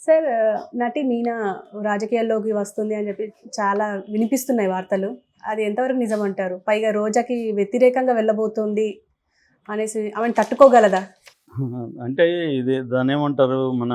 Sir నటి మీనా రాజకీయాల్లోకి వస్తుంది అని చెప్పి చాలా వినిపిస్తున్నాయి వార్తలు. అది ఎంతవరకు నిజమంటారు? పైగా రోజాకి వ్యతిరేకంగా వెళ్ళబోతుంది అనేసి ఆమెను తట్టుకోగలదా? అంటే ఇది దాన్నేమంటారు మన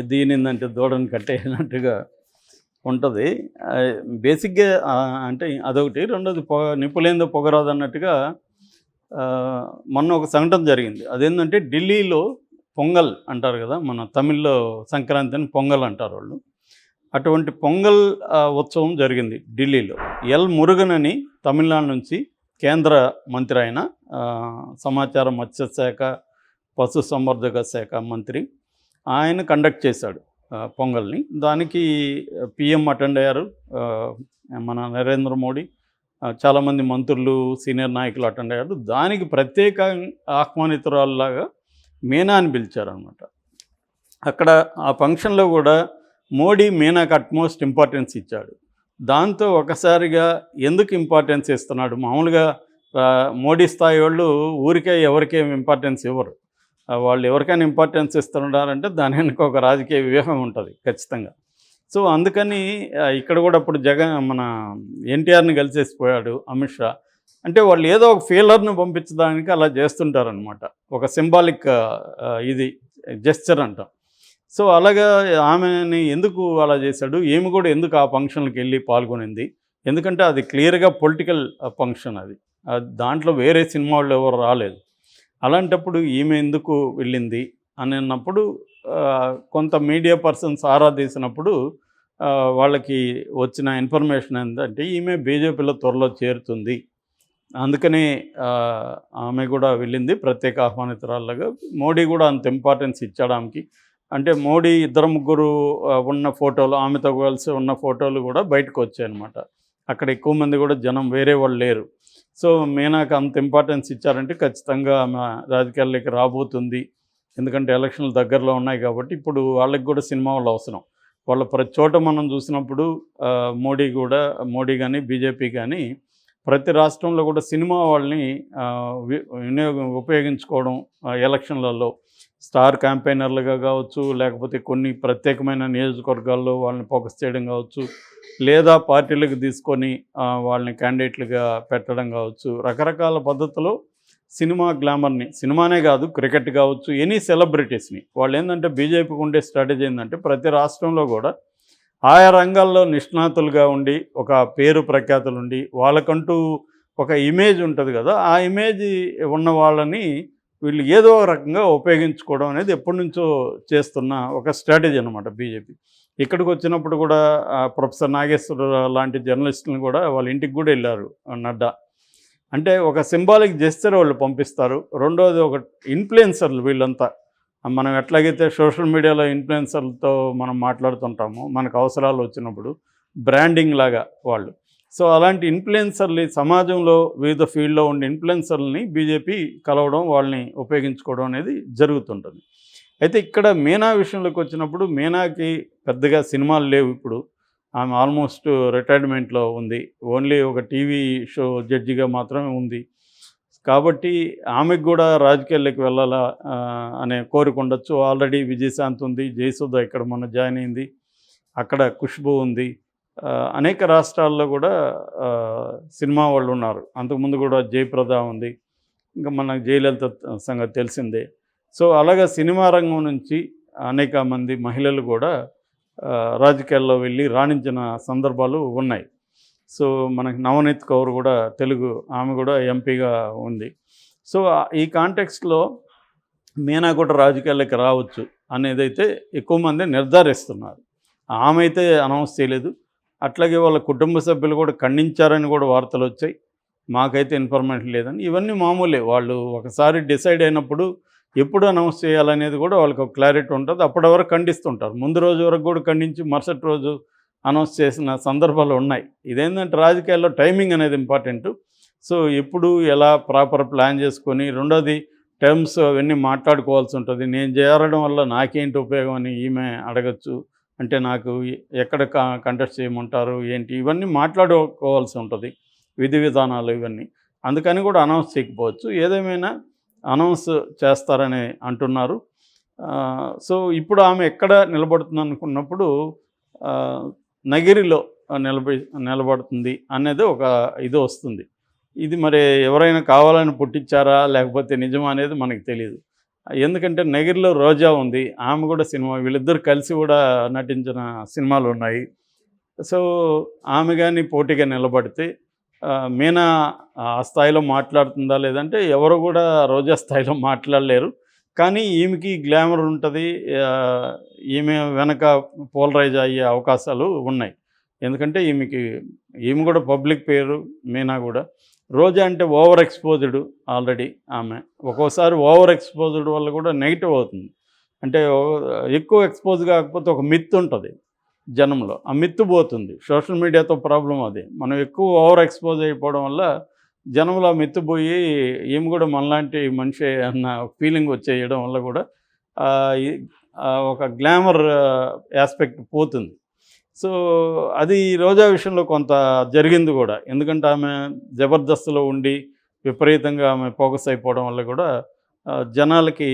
ఎద్దు ఈనిందంటే దూడని కట్టేసినట్టుగా ఉంటది. బేసిక్‌గా అంటే అదొకటి. రెండోది నిప్పులేనిదే పొగరాదు అన్నట్టుగా మొన్న ఒక సంఘటన జరిగింది. అదేంటంటే ఢిల్లీలో పొంగల్ అంటారు కదా! మన తమిళ్‌లో సంక్రాంతిని పొంగల్ అంటారు వాళ్ళు. అటువంటి పొంగల్ ఉత్సవం జరిగింది ఢిల్లీలో. ఎల్ మురుగన్ అని తమిళనాడు నుంచి కేంద్ర మంత్రి ఆయన. సమాచార మత్స్యశాఖ, పశుసంవర్ధక శాఖ మంత్రి. ఆయన కండక్ట్ చేశాడు పొంగల్ని. దానికి పీఎం అటెండ్ అయ్యారు. మన నరేంద్ర మోడీ, చాలామంది మంత్రులు, సీనియర్ నాయకులు అటెండ్ అయ్యారు. దానికి ప్రత్యేక ఆహ్వానితురాల్లాగా మీనా అని పిలిచారనమాట. అక్కడ ఆ ఫంక్షన్లో కూడా మోడీ మీనాకు అట్మోస్ట్ ఇంపార్టెన్స్ ఇచ్చాడు. దాంతో ఒకసారిగా ఎందుకు ఇంపార్టెన్స్ ఇస్తున్నాడు? మామూలుగా మోడీ స్థాయి వాళ్ళు ఊరికే ఎవరికేం ఇంపార్టెన్స్ ఇవ్వరు. వాళ్ళు ఎవరికైనా ఇంపార్టెన్స్ ఇస్తున్నారంటే దాని వెనుక ఒక రాజకీయ వ్యూహం ఉంటుంది ఖచ్చితంగా. సో అందుకని ఇక్కడ కూడా ఇప్పుడు మన ఎన్టీఆర్ని కలిసేసిపోయాడు అమిత్ షా. అంటే వాళ్ళు ఏదో ఒక ఫీలర్ను పంపించడానికి అలా చేస్తుంటారనమాట. ఒక సింబాలిక్ ఇది జెస్చర్ అంటాం. సో అలాగా ఆమెని ఎందుకు అలా చేశాడు? ఈమె కూడా ఎందుకు ఆ ఫంక్షన్కి వెళ్ళి పాల్గొనింది? ఎందుకంటే అది క్లియర్గా పొలిటికల్ ఫంక్షన్. అది దాంట్లో వేరే సినిమా వాళ్ళు ఎవరు రాలేదు. అలాంటప్పుడు ఈమె ఎందుకు వెళ్ళింది అని అన్నప్పుడు కొంత మీడియా పర్సన్స్ ఆరా తీసినప్పుడు వాళ్ళకి వచ్చిన ఇన్ఫర్మేషన్ ఏంటంటే ఈమె బీజేపీలో త్వరలో చేరుతుంది. అందుకనే ఆమె కూడా వెళ్ళింది ప్రత్యేక ఆహ్వానితురాలుగా. మోడీ కూడా అంత ఇంపార్టెన్స్ ఇచ్చాడు ఆమెకి. అంటే మోడీ ఇద్దరు ముగ్గురు ఉన్న ఫోటోలు, ఆమెతో కలిసి ఉన్న ఫోటోలు కూడా బయటకు వచ్చాయన్నమాట. అక్కడ ఎక్కువ మంది కూడా జనం వేరే వాళ్ళు లేరు. సో మీనాకు అంత ఇంపార్టెన్స్ ఇచ్చారంటే ఖచ్చితంగా ఆమె రాజకీయాల్లోకి రాబోతుంది. ఎందుకంటే ఎలక్షన్లు దగ్గరలో ఉన్నాయి కాబట్టి ఇప్పుడు వాళ్ళకి కూడా సినిమా వాళ్ళు అవసరం. వాళ్ళ ప్రతి చోట మనం చూసినప్పుడు మోడీ కానీ బీజేపీ కానీ ప్రతి రాష్ట్రంలో కూడా సినిమా వాళ్ళని ఉపయోగించుకోవడం ఎలక్షన్లలో స్టార్ క్యాంపెయినర్లుగా కావచ్చు, లేకపోతే కొన్ని ప్రత్యేకమైన నియోజకవర్గాల్లో వాళ్ళని ఫోకస్ చేయడం కావచ్చు, లేదా పార్టీలకు తీసుకొని వాళ్ళని క్యాండిడేట్లుగా పెట్టడం కావచ్చు. రకరకాల పద్ధతిలో సినిమా గ్లామర్ని, సినిమానే కాదు క్రికెట్ కావచ్చు, ఎనీ సెలబ్రిటీస్ని వాళ్ళు ఏంటంటే బీజేపీకి ఉండే స్ట్రాటజీ ఏంటంటే ప్రతి రాష్ట్రంలో కూడా ఆయా రంగాల్లో నిష్ణాతులుగా ఉండి ఒక పేరు ప్రఖ్యాతులు ఉండి వాళ్ళకంటూ ఒక ఇమేజ్ ఉంటుంది కదా, ఆ ఇమేజ్ ఉన్న వాళ్ళని వీళ్ళు ఏదో రకంగా ఉపయోగించుకోవడం అనేది ఎప్పటి నుంచో చేస్తున్న ఒక స్ట్రాటజీ అనమాట బీజేపీ. ఇక్కడికి వచ్చినప్పుడు కూడా ప్రొఫెసర్ నాగేశ్వరరావు లాంటి జర్నలిస్టులను కూడా వాళ్ళ ఇంటికి కూడా వెళ్ళారు నడ్డా. అంటే ఒక సింబాలిక్ జెస్చర్ వాళ్ళు పంపిస్తారు. రెండోది ఒక ఇన్ఫ్లుయెన్సర్లు వీళ్ళంతా. మనం ఎట్లాగైతే సోషల్ మీడియాలో ఇన్ఫ్లుయెన్సర్లతో మనం మాట్లాడుతుంటామో మనకు అవసరాలు వచ్చినప్పుడు బ్రాండింగ్ లాగా వాళ్ళు. సో అలాంటి ఇన్ఫ్లుయెన్సర్లు సమాజంలో వివిధ ఫీల్డ్లో ఉండే ఇన్ఫ్లుయెన్సర్లని బీజేపీ కలవడం, వాళ్ళని ఉపయోగించుకోవడం అనేది జరుగుతుంటుంది. అయితే ఇక్కడ మీనా విషయంలోకి వచ్చినప్పుడు మీనాకి పెద్దగా సినిమాలు లేవు ఇప్పుడు. ఆమె ఆల్మోస్ట్ రిటైర్మెంట్లో ఉంది. ఓన్లీ ఒక టీవీ షో జడ్జిగా మాత్రమే ఉంది. కాబట్టి ఆమెకు కూడా రాజకీయాల్లోకి వెళ్ళాలా అనే కోరిక ఉండొచ్చు. ఆల్రెడీ విజయశాంతి ఉంది, జయసుధ ఇక్కడ మొన్న జాయిన్ అయింది, అక్కడ ఖుష్బూ ఉంది. అనేక రాష్ట్రాల్లో కూడా సినిమా వాళ్ళు ఉన్నారు. అంతకుముందు కూడా జయప్రద ఉంది, ఇంకా మన జయలలిత సంగతి తెలిసిందే. సో అలాగా సినిమా రంగం నుంచి అనేక మంది మహిళలు కూడా రాజకీయాల్లో వెళ్ళి రాణించిన సందర్భాలు ఉన్నాయి. సో మనకి నవనీత్ కౌర్ కూడా తెలుగు, ఆమె కూడా ఎంపీగా ఉంది. సో ఈ కాంటెక్స్ట్లో మీనా కూడా రాజకీయాల్లోకి రావచ్చు అనేదైతే ఎక్కువ మంది నిర్ధారిస్తున్నారు. ఆమె అయితే అనౌన్స్ చేయలేదు. అట్లాగే వాళ్ళ కుటుంబ సభ్యులు కూడా ఖండించారని కూడా వార్తలు వచ్చాయి. మాకైతే ఇన్ఫర్మేషన్ లేదని. ఇవన్నీ మామూలే. వాళ్ళు ఒకసారి డిసైడ్ అయినప్పుడు ఎప్పుడు అనౌన్స్ చేయాలనేది కూడా వాళ్ళకి ఒక క్లారిటీ ఉంటుంది. అప్పటి వరకు ఖండిస్తుంటారు. ముందు రోజు వరకు కూడా ఖండించి మరుసటి రోజు అనౌన్స్ చేసిన సందర్భాలు ఉన్నాయి. ఇదేంటంటే రాజకీయాల్లో టైమింగ్ అనేది ఇంపార్టెంటు. సో ఎప్పుడు ఎలా ప్రాపర్ ప్లాన్ చేసుకొని, రెండోది టర్మ్స్ అవన్నీ మాట్లాడుకోవాల్సి ఉంటుంది. నేను చేరడం వల్ల నాకేంటి ఉపయోగం అని ఈమె అడగచ్చు. అంటే నాకు ఎక్కడ కంటెస్ట్ చేయమంటారు ఏంటి, ఇవన్నీ మాట్లాడుకోవాల్సి ఉంటుంది, విధి విధానాలు ఇవన్నీ. అందుకని కూడా అనౌన్స్ చేయకపోవచ్చు. ఏదేమైనా అనౌన్స్ చేస్తారని అంటున్నారు. సో ఇప్పుడు ఆమె ఎక్కడ నిలబడుతుంది అనుకున్నప్పుడు ఆ, నగిరిలో నిలబడుతుంది అనేది ఒక ఇది వస్తుంది. ఇది మరి ఎవరైనా కావాలని పుట్టించారా లేకపోతే నిజమా అనేది మనకు తెలియదు. ఎందుకంటే నగిరిలో రోజా ఉంది, ఆమె కూడా సినిమా, వీళ్ళిద్దరు కలిసి కూడా నటించిన సినిమాలు ఉన్నాయి. సో ఆమె కానీ పోటీగా నిలబడితే మీనా ఆ స్థాయిలో మాట్లాడుతుందా లేదంటే ఎవరు కూడా రోజా స్థాయిలో మాట్లాడలేరు. కానీ ఈమెకి గ్లామర్ ఉంటుంది, ఈమె వెనక పోలరైజ్ అయ్యే అవకాశాలు ఉన్నాయి. ఎందుకంటే ఈమె కూడా పబ్లిక్ పేరు, మీనా కూడా. రోజా అంటే ఓవర్ ఎక్స్పోజ్డ్ ఆల్రెడీ ఆమె. ఒక్కోసారి ఓవర్ ఎక్స్పోజ్డ్ వల్ల కూడా నెగిటివ్ అవుతుంది. అంటే ఎక్కువ ఎక్స్పోజ్ కాకపోతే ఒక మిత్ ఉంటుంది జనంలో, ఆ మిత్తు పోతుంది. సోషల్ మీడియాతో ప్రాబ్లం అది. మనం ఎక్కువ ఓవర్ ఎక్స్పోజ్ అయిపోవడం వల్ల జనంలో ఆ మిత్తు పోయి ఈమె కూడా మనలాంటి మనిషి అన్న ఫీలింగ్ వచ్చేయడం వల్ల కూడా ఒక గ్లామర్ ఆస్పెక్ట్ పోతుంది. సో అది రోజా విషయంలో కొంత జరిగింది కూడా. ఎందుకంటే ఆమె జబర్దస్త్లో ఉండి విపరీతంగా ఆమె ఫోకస్ అయిపోవడం వల్ల కూడా జనాలకి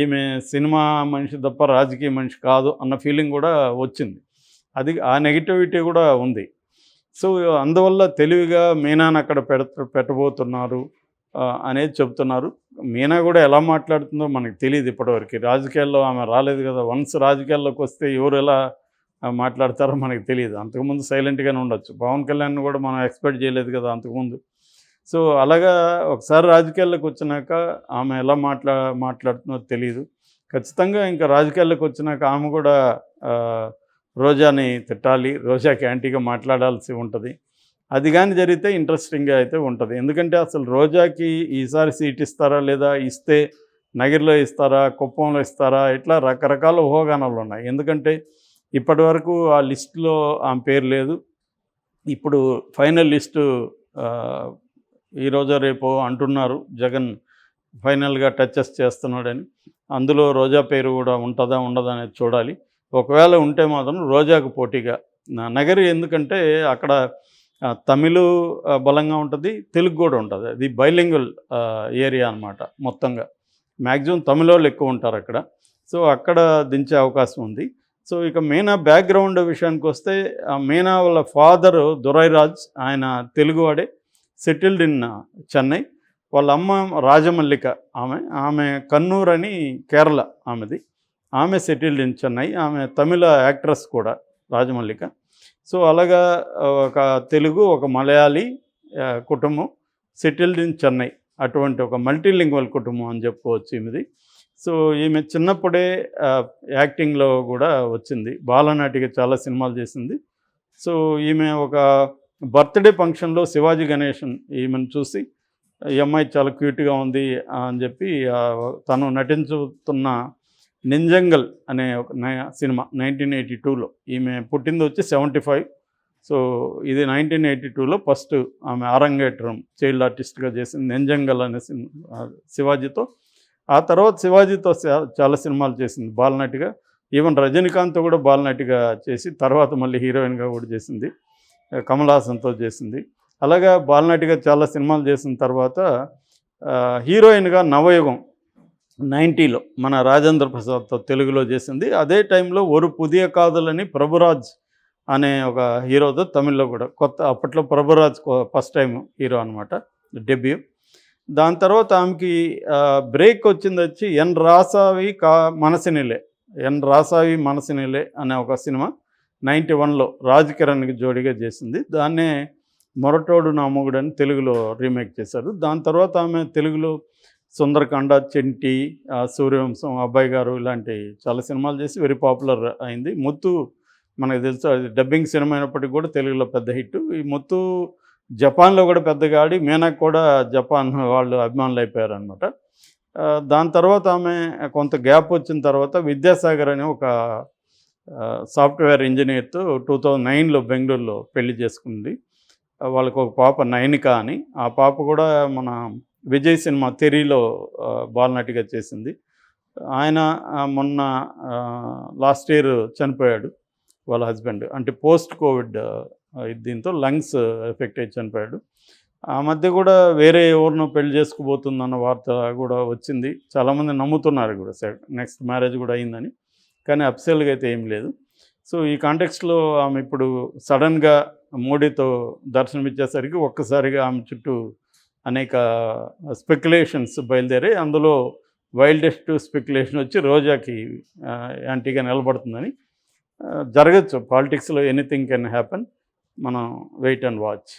ఈమె సినిమా మనిషి తప్ప రాజకీయ మనిషి కాదు అన్న ఫీలింగ్ కూడా వచ్చింది. అది ఆ నెగిటివిటీ కూడా ఉంది. సో అందువల్ల తెలివిగా మీనాను అక్కడ పెట్టబోతున్నారు అనేది చెప్తున్నారు. మీనా కూడా ఎలా మాట్లాడుతుందో మనకు తెలియదు ఇప్పటివరకు. రాజకీయాల్లో ఆమె రాలేదు కదా. వన్స్ రాజకీయాల్లోకి వస్తే ఎవరు ఎలా మాట్లాడతారో మనకు తెలియదు. అంతకుముందు సైలెంట్గానే ఉండొచ్చు. పవన్ కళ్యాణ్ కూడా మనం ఎక్స్పెక్ట్ చేయలేదు కదా అంతకుముందు. సో అలాగా ఒకసారి రాజకీయాల్లోకి వచ్చినాక ఆమె ఎలా మాట్లాడుతుందో తెలియదు. ఖచ్చితంగా ఇంకా రాజకీయాల్లోకి వచ్చినాక ఆమె కూడా రోజాని తిట్టాలి, రోజాకి యాంటీగా మాట్లాడాల్సి ఉంటుంది. అది కానీ జరిగితే ఇంట్రెస్టింగ్గా అయితే ఉంటుంది. ఎందుకంటే అసలు రోజాకి ఈసారి సీట్ ఇస్తారా లేదా, ఇస్తే నగిరిలో ఇస్తారా, కుప్పంలో ఇస్తారా, ఇట్లా రకరకాల ఊహాగానాలు ఉన్నాయి. ఎందుకంటే ఇప్పటి వరకు ఆ లిస్టులో ఆమె పేరు లేదు. ఇప్పుడు ఫైనల్ లిస్టు ఈరోజు రేపు అంటున్నారు, జగన్ ఫైనల్గా టచెస్ చేస్తున్నాడని. అందులో రోజా పేరు కూడా ఉంటుందా ఉండదా అనేది చూడాలి. ఒకవేళ ఉంటే మాత్రం రోజాకు పోటీగా నగరి, ఎందుకంటే అక్కడ తమిళ్ బలంగా ఉంటుంది, తెలుగు కూడా ఉంటుంది. అది బైలింగ్వల్ ఏరియా అన్నమాట. మొత్తంగా మ్యాక్సిమం తమిళ వాళ్ళు ఎక్కువ ఉంటారు అక్కడ. సో అక్కడ దించే అవకాశం ఉంది. సో ఇక మీనా బ్యాక్గ్రౌండ్ విషయానికి వస్తే, మీనా వాళ్ళ ఫాదరు దురైరాజ్, ఆయన తెలుగువాడే, సెటిల్డ్ ఇన్ చెన్నై. వాళ్ళ అమ్మ రాజమల్లిక, ఆమె కన్నూర్ అని కేరళ ఆమెది. ఆమె సెటిల్డ్ ఇన్ చెన్నై. ఆమె తమిళ యాక్ట్రెస్ కూడా రాజమల్లిక. సో అలాగా ఒక తెలుగు, ఒక మలయాళీ కుటుంబం సెటిల్డ్ ఇన్ చెన్నై. అటువంటి ఒక మల్టీలింగ్వల్ కుటుంబం అని చెప్పుకోవచ్చు ఈమెది. సో ఈమె చిన్నప్పుడే యాక్టింగ్లో కూడా వచ్చింది. బాలనాటిగా చాలా సినిమాలు చేసింది. సో ఈమె ఒక బర్త్డే ఫంక్షన్లో శివాజీ గణేషన్ ఈమెను చూసి, ఈ అమ్మాయి చాలా క్యూట్గా ఉంది అని చెప్పి తను నటించుతున్న నింజంగల్ అనే ఒక సినిమా 1982లో, ఈమె పుట్టింది వచ్చి 75. సో ఇది 1982లో ఫస్ట్ ఆమె అరంగేట్రం చైల్డ్ ఆర్టిస్ట్గా చేసింది నింజంగల్ అనే సినిమా శివాజీతో. ఆ తర్వాత శివాజీతో చాలా సినిమాలు చేసింది బాలనటిగా. ఈవెన్ రజనీకాంత్ కూడా బాలనటిగా చేసి తర్వాత మళ్ళీ హీరోయిన్గా కూడా చేసింది. కమల్ హాసన్తో చేసింది. అలాగా బాలనటిగా చాలా సినిమాలు చేసిన తర్వాత హీరోయిన్గా నవయుగం 90లో మన రాజేంద్ర ప్రసాద్తో తెలుగులో చేసింది. అదే టైంలో ఒక పుదియ కాదులని ప్రభురాజ్ అనే ఒక హీరోతో తమిళ్లో కూడా అప్పట్లో ప్రభురాజ్ ఫస్ట్ టైం హీరో అనమాట, డెబ్యూ. దాని తర్వాత ఆమెకి బ్రేక్ వచ్చి ఎన్ రాసావి మనసినిలే అనే ఒక సినిమా 91లో రాజ్ కిరణ్కి జోడిగా చేసింది. దాన్నే మొరటోడు నా మొగుడు అని తెలుగులో రీమేక్ చేశారు. దాని తర్వాత ఆమె తెలుగులో సుందరకాండ, చెంటి, సూర్యవంశం, అబ్బాయి గారు ఇలాంటి చాలా సినిమాలు చేసి వెరీ పాపులర్ అయింది. ముత్తు మనకు తెలుసు, అది డబ్బింగ్ సినిమా అయినప్పటికీ కూడా తెలుగులో పెద్ద హిట్. ఈ ముత్తు జపాన్లో కూడా పెద్దగా ఆడి మీనాకు కూడా జపాన్ వాళ్ళు అభిమానులు అయిపోయారు అనమాట. దాని తర్వాత ఆమె కొంత గ్యాప్ వచ్చిన తర్వాత విద్యాసాగర్ అని ఒక సాఫ్ట్వేర్ ఇంజనీర్తో 2009లో బెంగళూరులో పెళ్లి చేసుకుంది. వాళ్ళకు ఒక పాప నైనిక అని. ఆ పాప కూడా మన విజయ్ సినిమా తెరీలో బాలనటిగా చేసింది. ఆయన మొన్న లాస్ట్ ఇయర్ చనిపోయాడు వాళ్ళ హస్బెండ్. అంటే పోస్ట్ కోవిడ్ దీంతో లంగ్స్ ఎఫెక్ట్ అయ్యి చనిపోయాడు. ఆ మధ్య కూడా వేరే ఎవరినో పెళ్లి చేసుకుపోతుందన్న వార్త కూడా వచ్చింది. చాలామంది నమ్ముతున్నారు కూడా నెక్స్ట్ మ్యారేజ్ కూడా అయిందని. కానీ అఫీషియల్‌గా అయితే ఏం లేదు. సో ఈ కాంటెక్స్ట్‌లో ఆమె ఇప్పుడు సడన్‌గా మోడీతో దర్శనమిచ్చేసరికి ఒక్కసారిగా ఆమె చుట్టూ అనేక స్పెక్యులేషన్స్ బయలుదేరాయి. అందులో వైల్డెస్ట్ స్పెక్యులేషన్ వచ్చి రోజాకి యాంటీగా నిలబడుతుందని. జరగచ్చు, పాలిటిక్స్‌లో ఎనీథింగ్ కెన్ హ్యాపెన్. మనం వెయిట్ అండ్ వాచ్.